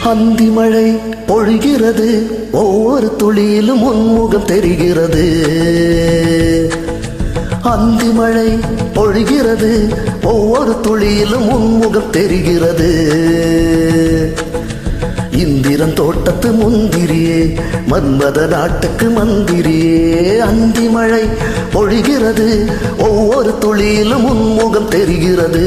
அந்தி மழை பொழிகிறது, ஒவ்வொரு துளியிலும் உன்முகம் தெரிகிறது. அந்தி மழை பொழிகிறது, ஒவ்வொரு துளியிலும் உன்முகம் தெரிகிறது. இந்திரன் தோட்டத்து முந்திரியே, மன்மத நாட்டுக்கு மந்திரியே. அந்தி மழை பொழிகிறது, ஒவ்வொரு துளியிலும் உன்முகம் தெரிகிறது.